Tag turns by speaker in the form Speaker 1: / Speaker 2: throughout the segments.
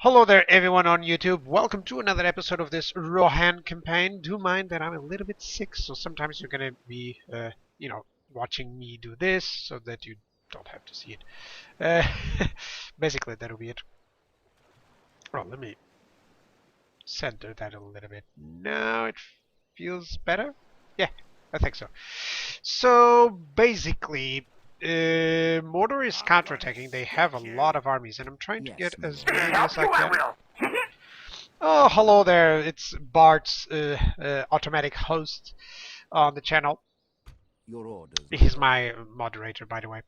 Speaker 1: Hello there everyone on YouTube. Welcome to another episode of this Rohan campaign. Do mind that I'm a little bit sick, so sometimes you're gonna be, watching me do this so that you don't have to see it. Basically, that'll be it. Well, let me center that a little bit. Now it feels better? Yeah, I think so. So, basically, Mordor is counterattacking. They have a lot of armies, and I'm trying to get as many as I can. Oh, hello there. It's Bart's automatic host on the channel.
Speaker 2: Your orders.
Speaker 1: He's my moderator, by the way.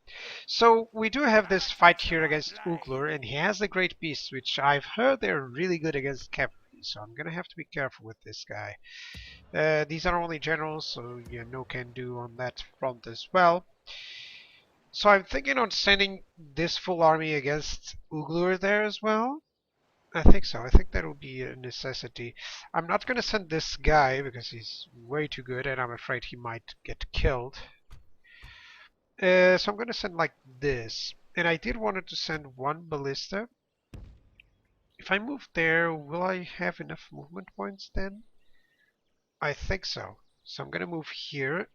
Speaker 1: So we do have this fight here against Uglur, and he has the Great Beasts, which I've heard they're really good against cavalry. So I'm gonna have to be careful with this guy. These are only generals, so yeah, no can do on that front as well. So I'm thinking on sending this full army against Uglur there as well. I think so. I think that will be a necessity. I'm not going to send this guy because he's way too good and I'm afraid he might get killed. So I'm going to send like this. And I did wanted to send one ballista. If I move there, will I have enough movement points then? I think so. So I'm going to move here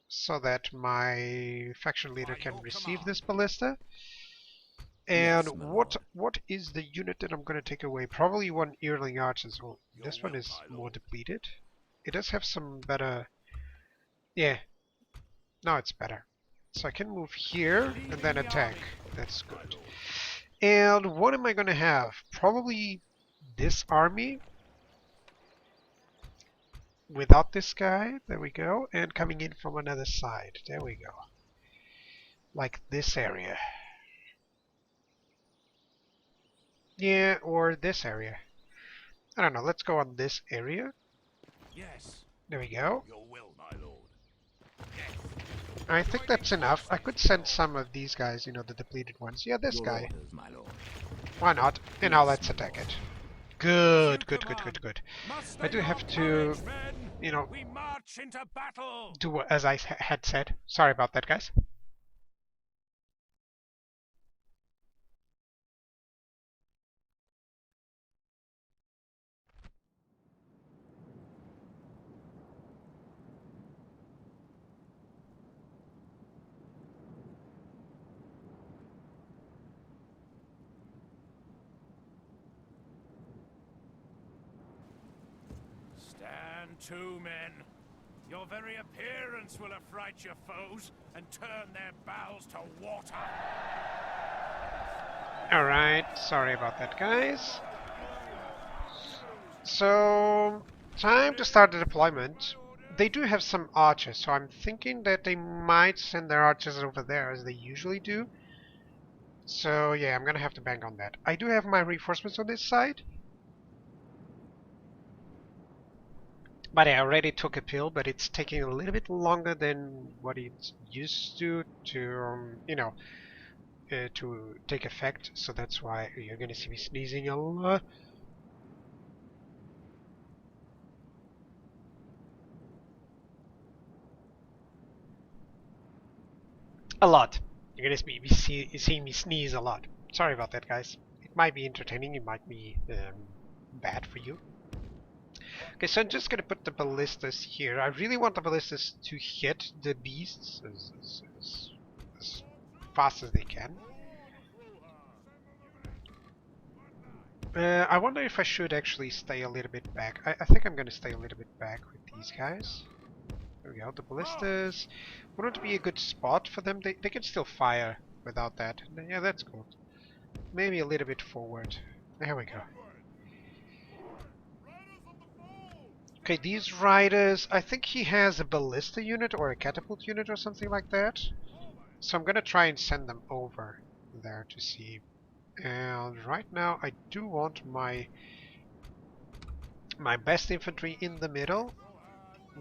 Speaker 1: so that my faction leader can receive this ballista. And
Speaker 2: Yes,
Speaker 1: what is the unit that I'm going to take away? Probably one Earling Archers. Well, this one is more depleted. It does have some better... Yeah, now it's better. So I can move here and then attack. That's good. And what am I going to have? Probably this army. Without this guy. There we go. And coming in from another side. There we go. Like this area. Yeah, or this area. I don't know, let's go on this area.
Speaker 2: Yes.
Speaker 1: There we go.
Speaker 2: Your will, my lord. Yes.
Speaker 1: I think that's enough. I could send some of these guys, you know, the depleted ones. Yeah, this
Speaker 2: Your
Speaker 1: guy.
Speaker 2: orders, my lord.
Speaker 1: Why not? And now let's attack it. Good, good, good, good, good. I do have to, you know,
Speaker 2: we march into battle.
Speaker 1: do as I had said. Sorry about that, guys.
Speaker 2: Stand to, men. Your very appearance will affright your foes and turn their bowels to water.
Speaker 1: Alright, sorry about that, guys. So, time to start the deployment. They do have some archers, so I'm thinking that they might send their archers over there as they usually do. So yeah, I'm gonna have to bank on that. I do have my reinforcements on this side. But I already took a pill, but it's taking a little bit longer than what it's used to to take effect. So that's why you're gonna see me sneezing a lot. A lot. You're gonna be seeing me sneeze a lot. Sorry about that, guys. It might be entertaining, it might be bad for you. Okay, so I'm just gonna put the ballistas here. I really want the ballistas to hit the beasts as fast as they can. I wonder if I should actually stay a little bit back. I think I'm gonna stay a little bit back with these guys. There we go, the ballistas. Wouldn't it be a good spot for them? They can still fire without that. Yeah, that's good. Maybe a little bit forward. There we go. Okay, these riders, I think he has a ballista unit or a catapult unit or something like that. So I'm gonna try and send them over there to see. And right now I do want my best infantry in the middle,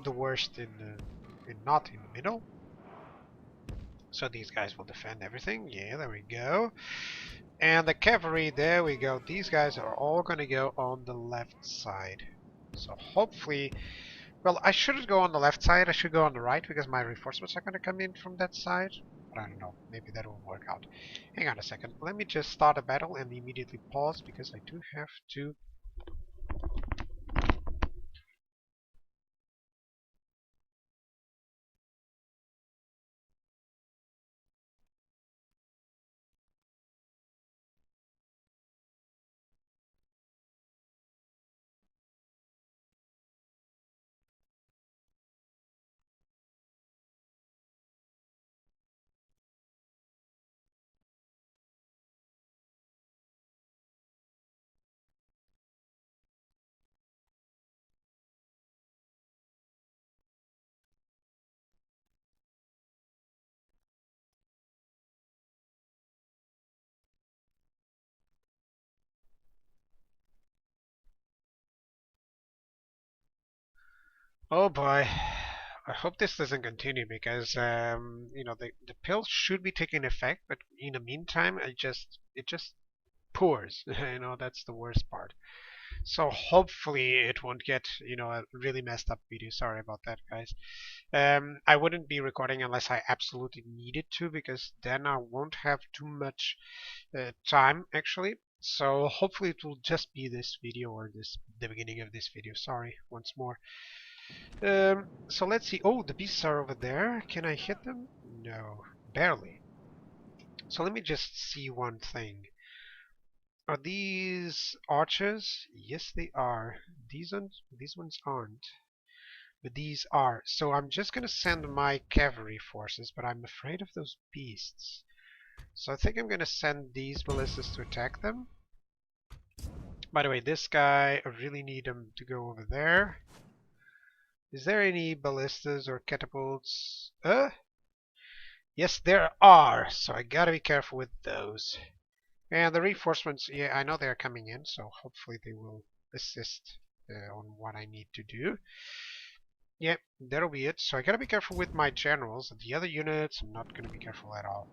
Speaker 1: the worst not in the middle. So these guys will defend everything. Yeah, there we go. And the cavalry, there we go. These guys are all gonna go on the left side. So hopefully, well, I shouldn't go on the left side, I should go on the right because my reinforcements are going to come in from that side. but I don't know. Maybe that will work out. Hang on a second. Let me just start a battle and immediately pause because I do have to. Oh boy. I hope this doesn't continue because you know the pill should be taking effect, but in the meantime, it just pours. You know that's the worst part. So hopefully it won't get a really messed up video. Sorry about that, guys. I wouldn't be recording unless I absolutely needed to because then I won't have too much time actually. So hopefully it will just be this video or the beginning of this video. Sorry once more. So let's see. Oh, the beasts are over there. Can I hit them? No, barely. So let me just see one thing. Are these archers? Yes, they are. These ones aren't, but these are. So I'm just gonna send my cavalry forces, but I'm afraid of those beasts. So I think I'm gonna send these ballistas to attack them. By the way, this guy, I really need him to go over there. Is there any ballistas or catapults? Yes, there are. So I gotta be careful with those. And the reinforcements, yeah, I know they're coming in, so hopefully they will assist on what I need to do. Yeah, that'll be it. So I gotta be careful with my generals. And the other units, I'm not gonna be careful at all.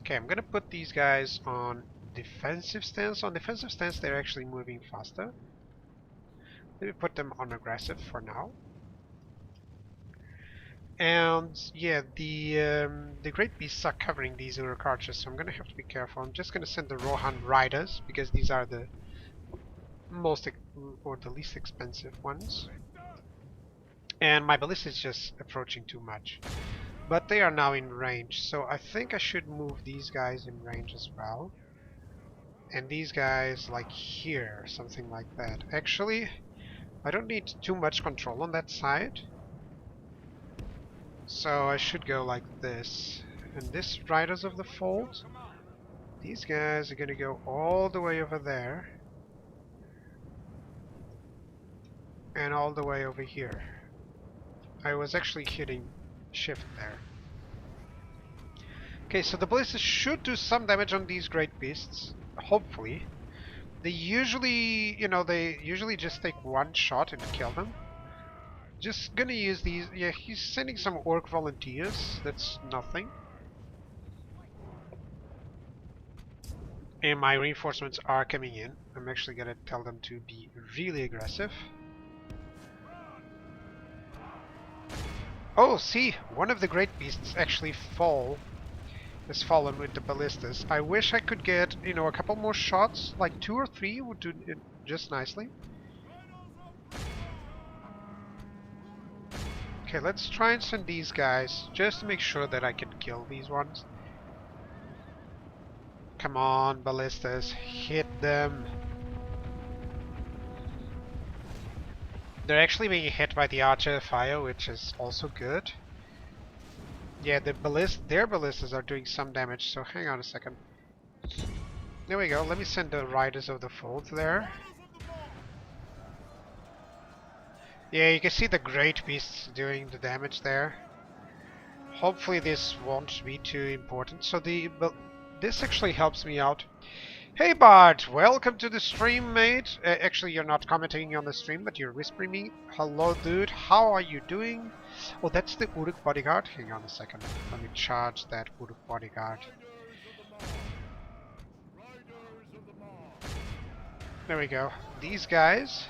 Speaker 1: Okay, I'm gonna put these guys on defensive stance. On defensive stance, they're actually moving faster. Let me put them on aggressive for now. And yeah, the great beasts are covering these Uruk archers, so I'm gonna have to be careful. I'm just gonna send the Rohan riders because these are the most or the least expensive ones. And my ballista is just approaching too much. But they are now in range, so I think I should move these guys in range as well. And these guys like here, something like that. Actually, I don't need too much control on that side. So I should go like this. And this Riders of the Fold, these guys are gonna go all the way over there. And all the way over here. I was actually hitting shift there. Okay, so the ballistas should do some damage on these great beasts. Hopefully. They usually just take one shot and kill them. Just gonna use these. Yeah, he's sending some orc volunteers. That's nothing. And my reinforcements are coming in. I'm actually gonna tell them to be really aggressive. Oh, see, one of the great beasts actually has fallen with the ballistas. I wish I could get, a couple more shots, like 2 or 3 would do it just nicely. Okay, let's try and send these guys, just to make sure that I can kill these ones. Come on, ballistas, hit them. They're actually being hit by the archer fire, which is also good. Yeah, their ballistas are doing some damage, so hang on a second. There we go, let me send the Riders of the Fold there. Yeah, you can see the great beasts doing the damage there. Hopefully this won't be too important. So this actually helps me out. Hey Bart, welcome to the stream, mate. Actually, you're not commenting on the stream, but you're whispering me. Hello, dude. How are you doing? Oh, that's the Uruk bodyguard. Hang on a second. Let me charge that Uruk bodyguard. There we go. These guys,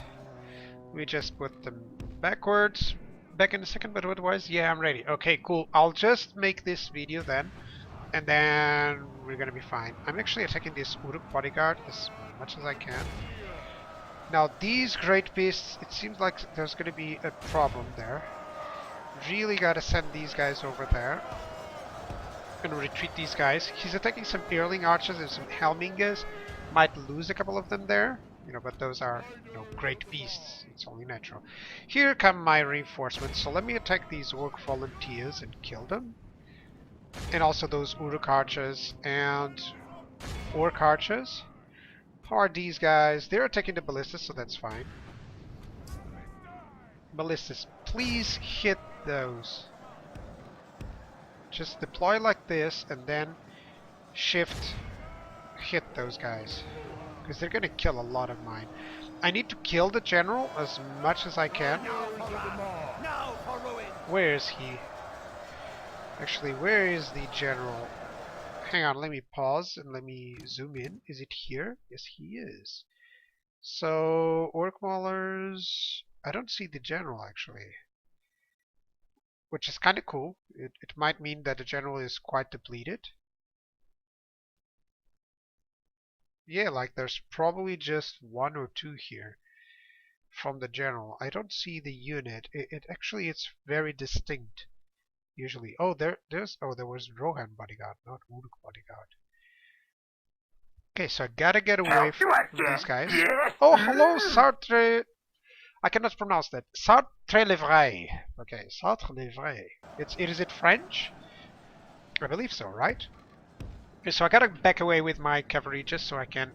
Speaker 1: we just put them backwards. Back in a second, but otherwise, yeah, I'm ready. Okay, cool. I'll just make this video then, and then we're gonna be fine. I'm actually attacking this Uruk bodyguard as much as I can. Now, these great beasts, it seems like there's gonna be a problem there. Really gotta send these guys over there and retreat these guys. He's attacking some Earling archers and some Helmingas. Might lose a couple of them there, but those are, great beasts. It's only natural. Here come my reinforcements, so let me attack these Orc volunteers and kill them. And also those Uruk archers and Orc archers. How are these guys? They're attacking the ballistas, so that's fine. Ballistas, please hit those. Just deploy like this and then shift hit those guys. Because they're gonna kill a lot of mine. I need to kill the general as much as I can. Where is he? Actually, where is the general? Hang on, let me pause and let me zoom in. Is it here? Yes, he is. So, Orc Maulers... I don't see the general, actually. Which is kind of cool. It might mean that the general is quite depleted. Yeah, like there's probably just one or two here from the general. I don't see the unit. Actually, it's very distinct. Usually. Oh, there was Rohan bodyguard, not Uruk bodyguard. Okay, so I gotta get away from these guys. Oh, hello, Sartre. I cannot pronounce that. Sartre-Levray. Okay, Sartre-Levray. Is it French? I believe so, right? Okay, so I gotta back away with my cavalry just so I can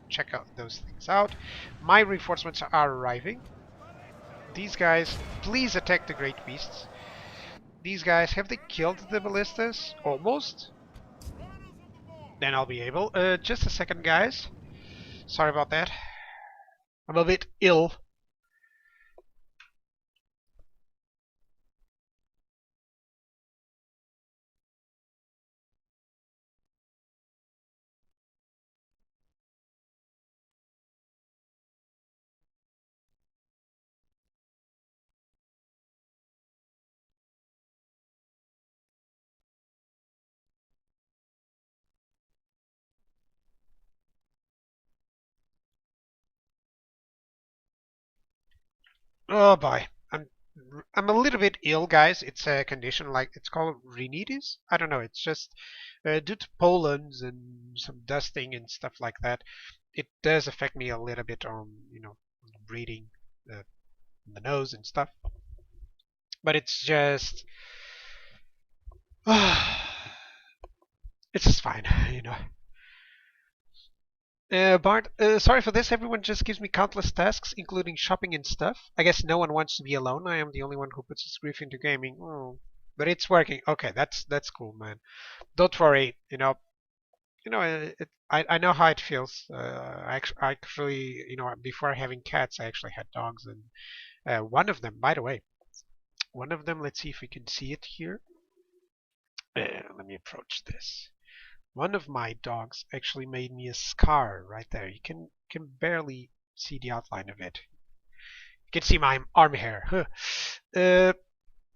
Speaker 1: check out those things out. My reinforcements are arriving. These guys, please attack the great beasts. These guys, have they killed the ballistas? Almost. Then I'll be able. Just a second, guys. Sorry about that. I'm a bit ill. Oh boy, I'm a little bit ill, guys. It's a condition like it's called rhinitis. I don't know. It's just due to pollens and some dusting and stuff like that. It does affect me a little bit on breathing, the nose and stuff. But it's just it's just fine. Bart, sorry for this. Everyone just gives me countless tasks, including shopping and stuff. I guess no one wants to be alone. I am the only one who puts his grief into gaming. Oh, but it's working. Okay, that's cool, man. Don't worry. I know how it feels. Actually, before having cats, I actually had dogs, and one of them, by the way, let's see if we can see it here. Let me approach this. One of my dogs actually made me a scar right there. You can barely see the outline of it. You can see my arm hair. Huh.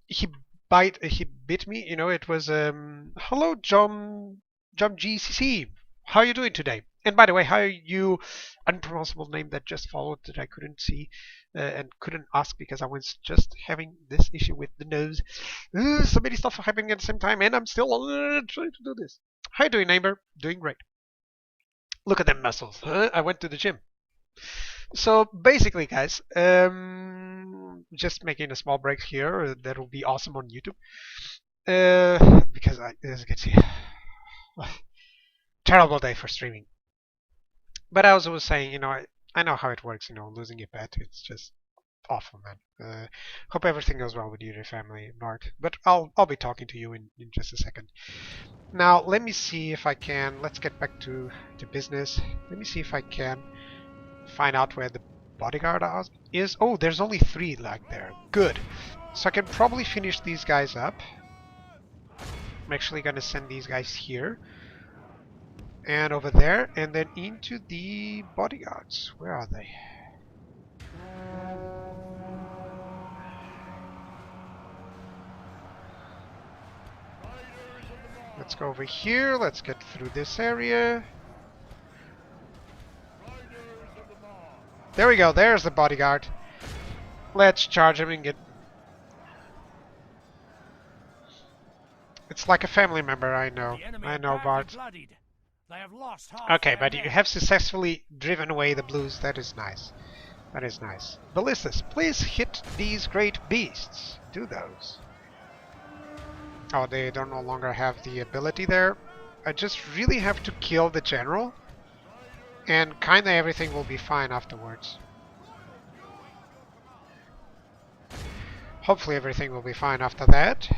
Speaker 1: He bit me. It was hello, John GCC. How are you doing today? And by the way, how are you? Unpronounceable name that just followed that I couldn't see and couldn't ask because I was just having this issue with the nose. So many stuff happening at the same time, and I'm still trying to do this. How you doing, neighbor? Doing great. Look at them muscles. Huh? I went to the gym. So basically, guys, just making a small break here. That will be awesome on YouTube. Because as you can see, terrible day for streaming. But I was saying, I know how it works. Losing a pet, it's just awful, man. Hope everything goes well with you and your family, Bart. But I'll be talking to you in just a second. Now, let me see if I can. Let's get back to business. Let me see if I can find out where the bodyguard is. Oh, there's only 3 like there. Good. So I can probably finish these guys up. I'm actually gonna send these guys here. And over there, and then into the bodyguards. Where are they? Let's go over here. Let's get through this area. There we go. There's the bodyguard. Let's charge him and get... It's like a family member, I know. I know, Bart.
Speaker 2: They have lost half
Speaker 1: Okay,
Speaker 2: their
Speaker 1: but you
Speaker 2: men.
Speaker 1: have successfully driven away the blues. That is nice. That is nice. Ballistas, please hit these great beasts. Do those. Oh, they don't no longer have the ability there. I just really have to kill the general, and kinda everything will be fine afterwards. Hopefully everything will be fine after that.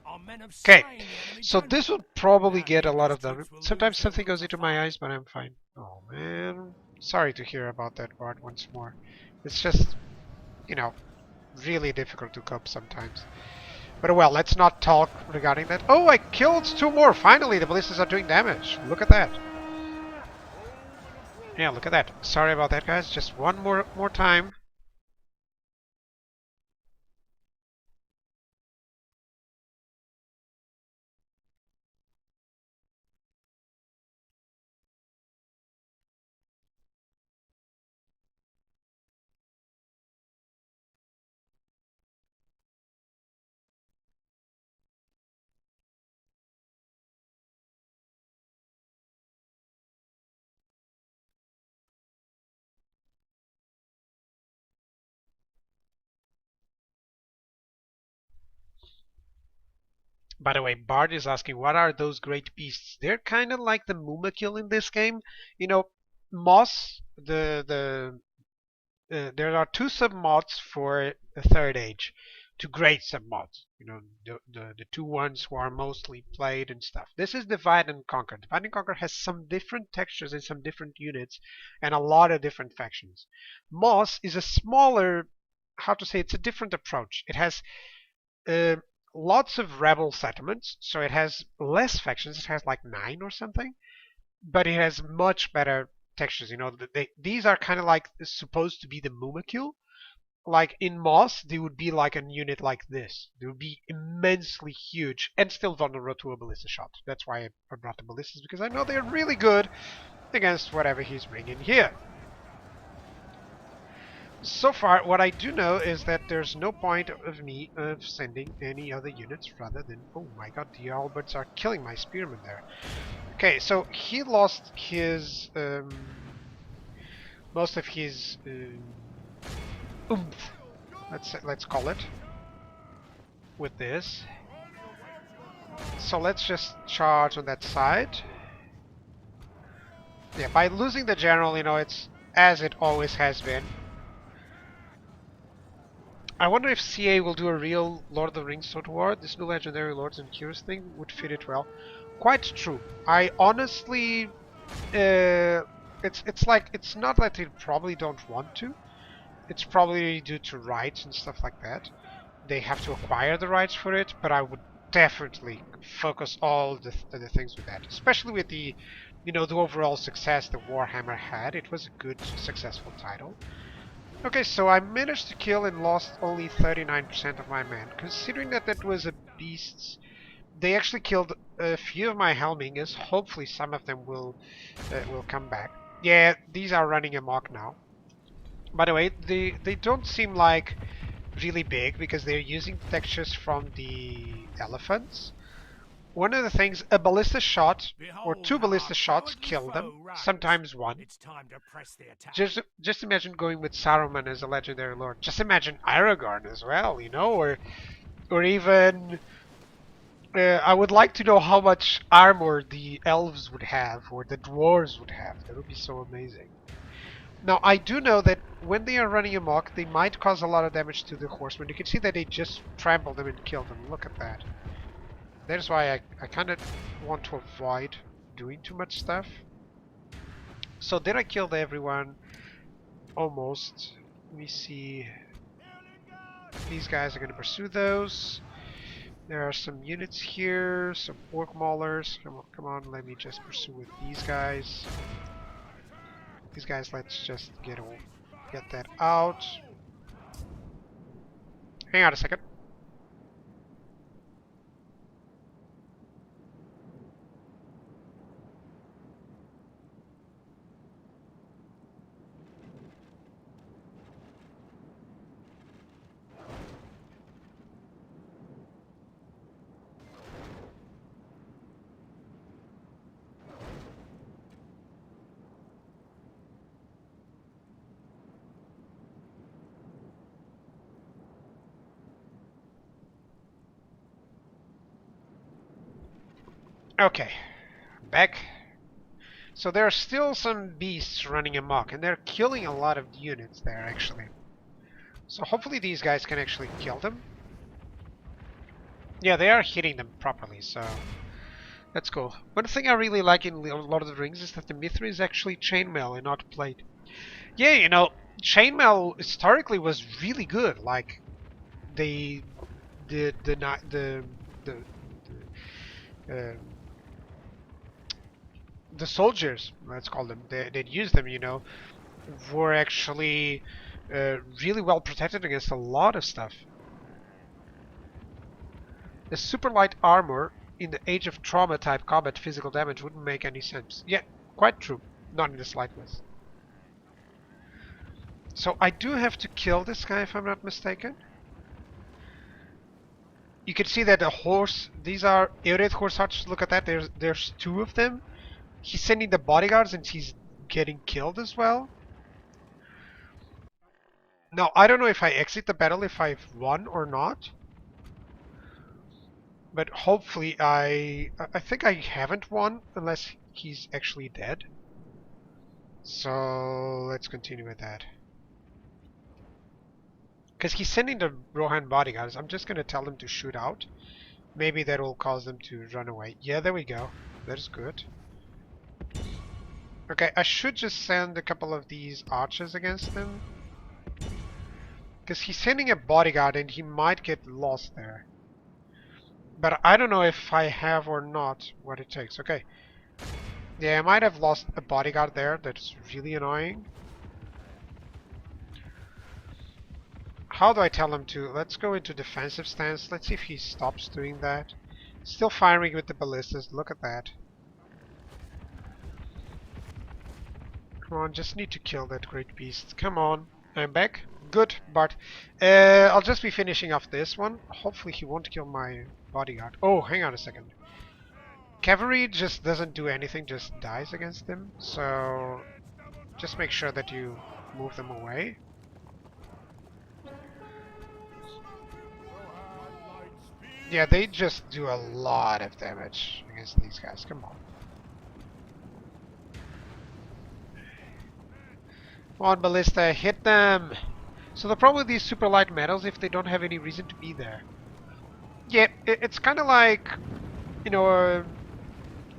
Speaker 2: Our men have
Speaker 1: Okay,
Speaker 2: slain the enemy
Speaker 1: so
Speaker 2: general.
Speaker 1: this will probably get a lot of
Speaker 2: Those
Speaker 1: them.
Speaker 2: troops will
Speaker 1: Sometimes
Speaker 2: lose
Speaker 1: something
Speaker 2: over
Speaker 1: goes
Speaker 2: the
Speaker 1: into my
Speaker 2: fight.
Speaker 1: eyes, but I'm fine. Oh man, sorry to hear about that part once more. It's just, you know, really difficult to cope sometimes. But well, let's not talk regarding that. Oh, I killed 2 more! Finally, the ballistas are doing damage. Look at that. Yeah, look at that. Sorry about that, guys. Just one more time. By the way, Bard is asking, what are those great beasts? They're kind of like the Mumakil in this game. You know, Moss, there are 2 submods for the Third Age. 2 great submods. You know, the 2 ones who are mostly played and stuff. This is Divide and Conquer. Divide and Conquer has some different textures and some different units and a lot of different factions. Moss is a smaller, how to say, it's a different approach. It has uh, lots of rebel settlements, so it has less factions. It has like 9 or something, but it has much better textures. You know, these are kind of like supposed to be the Mumakil. Like in Moss, they would be like a unit like this. They would be immensely huge and still vulnerable to a ballista shot. That's why I brought the ballistas, because I know they're really good against whatever he's bringing here. So far, what I do know is that there's no point of me sending any other units rather than... Oh my god, the Alberts are killing my spearmen there. Okay, so he lost his... most of his... oomph, let's call it, with this. So let's just charge on that side. Yeah, by losing the general, you know, it's as it always has been. I wonder if CA will do a real Lord of the Rings Total War. This new Legendary Lords and Cures thing would fit it well. Quite true. I honestly, it's like, it's not that they probably don't want to. It's probably due to rights and stuff like that. They have to acquire the rights for it, but I would definitely focus all the things with that, especially with the, you know, the overall success that Warhammer had. It was a good, successful title. Okay, so I managed to kill and lost only 39% of my men. Considering that that was a beasts, they actually killed a few of my Helmingers. Hopefully some of them will come back. Yeah, these are running amok now. By the way, they don't seem like really big because they're using textures from the elephants. One of the things, a ballista shot or
Speaker 2: Behold
Speaker 1: 2
Speaker 2: how our
Speaker 1: ballista shots
Speaker 2: cowardly
Speaker 1: kill them,
Speaker 2: foe runs.
Speaker 1: sometimes 1.
Speaker 2: It's time to press the attack.
Speaker 1: Just imagine going with Saruman as a legendary lord. Just imagine Aragorn as well, you know, or even I would like to know how much armor the elves would have or the dwarves would have. That would be so amazing. Now I do know that when they are running amok, they might cause a lot of damage to the horsemen. You can see that they just trampled them and killed them. Look at that. That is why I kind of want to avoid doing too much stuff. So did I kill everyone? Almost. Let me see. These guys are going to pursue those. There are some units here, some pork maulers. Come on, let me just pursue with these guys. These guys, let's just get that out. Hang on a second. Okay, back. So there are still some beasts running amok, and they're killing a lot of units there, actually. So hopefully these guys can actually kill them. Yeah, they are hitting them properly, so that's cool. One thing I really like in Lord of the Rings is that the Mithra is actually chainmail and not plate. Yeah, you know, chainmail historically was really good. Like the the the the the, the, the soldiers, let's call them, that used them, you know, were actually really well protected against a lot of stuff. The super light armor in the age of trauma type combat physical damage wouldn't make any sense. Yeah, quite true. Not in the slightest. So I do have to kill this guy if I'm not mistaken. You can see that the horse, these are Eored horse archers. Look at that, there's two of them. He's sending the bodyguards and he's getting killed as well. Now, I don't know if I exit the battle if I've won or not. But hopefully I think I haven't won unless he's actually dead. So let's continue with that. Because he's sending the Rohan bodyguards. I'm just going to tell them to shoot out. Maybe that will cause them to run away. Yeah, there we go. That is good. Okay, I should just send a couple of these archers against them. Because he's sending a bodyguard and he might get lost there. But I don't know if I have or not what it takes. Okay. Yeah, I might have lost a bodyguard there. That's really annoying. How do I tell him to? Let's go into defensive stance. Let's see if he stops doing that. Still firing with the ballistas. Look at that. Come on, just need to kill that great beast. Come on. I'm back. Good, Bart. I'll just be finishing off this one. Hopefully he won't kill my bodyguard. Oh, hang on a second. Cavalry just doesn't do anything, just dies against them. So just make sure that you move them away. Yeah, they just do a lot of damage against these guys. Come on. Come on, Ballista, hit them! So the problem with these super light metals, if they don't have any reason to be there. Yeah, it's kind of like, you know,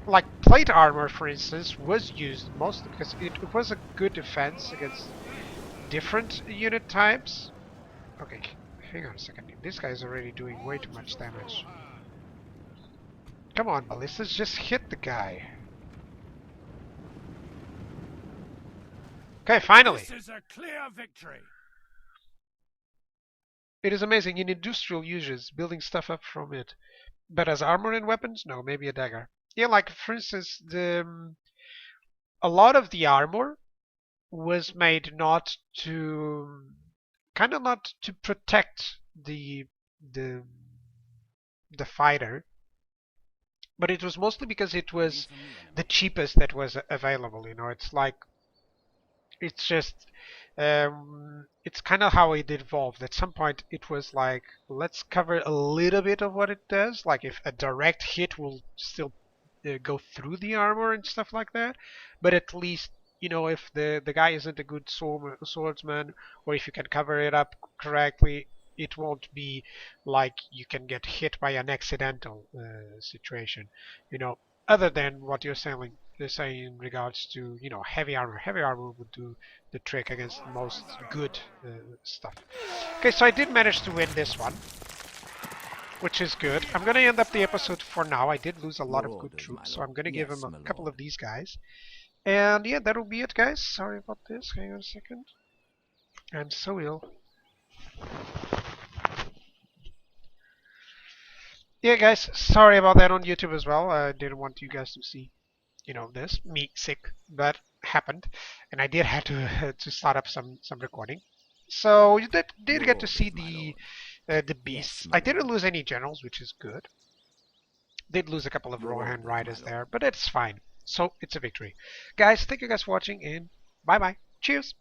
Speaker 1: like plate armor, for instance, was used mostly because it was a good defense against different unit types. Okay, hang on a second. This guy's already doing way too much damage. Come on, ballistas, just hit the guy. Okay, finally.
Speaker 2: This is a clear victory.
Speaker 1: It is amazing in industrial uses, building stuff up from it. But as armor and weapons, no, maybe a dagger. Yeah, like for instance, a lot of the armor was made not to not to protect the the fighter, but it was mostly because it was the cheapest that was available. You know, it's like it's just it's kind of how it evolved. At some point, it was like, let's cover a little bit of what it does. Like if a direct hit will still go through the armor and stuff like that, but at least, you know, if the guy isn't a good swordsman, or if you can cover it up correctly, it won't be like you can get hit by an accidental situation, you know. Other than what you're saying in regards to, you know, heavy armor. Heavy armor would do the trick against most good stuff. Okay, so I did manage to win this one. which is good. I'm gonna end up the episode for now. I did lose a lot
Speaker 3: Your
Speaker 1: of good
Speaker 3: orders, my
Speaker 1: troops, so I'm
Speaker 3: lord.
Speaker 1: gonna give him
Speaker 3: Yes,
Speaker 1: a
Speaker 3: my
Speaker 1: couple
Speaker 3: lord.
Speaker 1: of these guys. And yeah, that'll be it, guys. Sorry about this. Hang on a second. I'm so ill. Yeah, guys, sorry about that on YouTube as well. I didn't want you guys to see, this me sick, but happened, and I did have to to start up some recording. So you did
Speaker 3: Your
Speaker 1: get to see
Speaker 3: orders, my lord.
Speaker 1: the
Speaker 3: Yes,
Speaker 1: beasts.
Speaker 3: my
Speaker 1: I didn't
Speaker 3: lord.
Speaker 1: lose any generals, which is good. Did lose a couple of
Speaker 3: Your
Speaker 1: Rohan
Speaker 3: orders, my
Speaker 1: riders there,
Speaker 3: lord.
Speaker 1: but it's fine. So it's a victory, guys. Thank you guys for watching, and bye bye. Cheers.